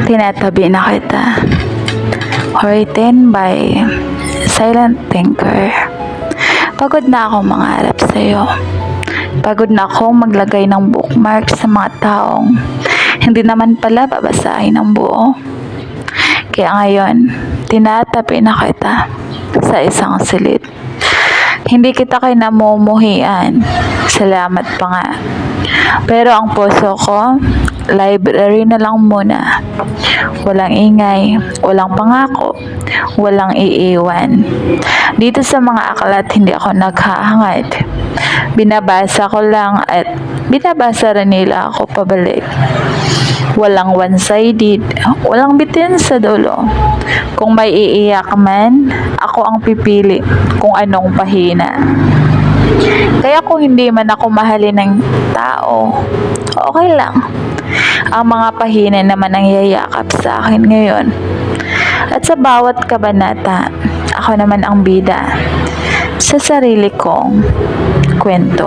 Tinatabi na kita. Written by Silent Thinker. Pagod na akong mangarap sa'yo. Pagod na akong maglagay ng bookmark sa mga taong hindi naman pala babasahin ng buo. Kaya ngayon, tinatabi na kita sa isang silid. Hindi kita kinamumuhian. Salamat pa nga. Pero ang puso ko, library na lang muna. Walang ingay, walang pangako, walang iiwan. Dito sa mga aklat, hindi ako naghahangad. Binabasa ko lang at binabasa rin nila ako pabalik. Walang one-sided, walang bitin sa dulo. Kung may iiyak man, ako ang pipili kung anong pahina. Kaya kung hindi man ako mahalin ng tao, okay lang. Ang mga pahina naman ang yayakap sa akin ngayon. At sa bawat kabanata, ako naman ang bida sa sarili kong kwento.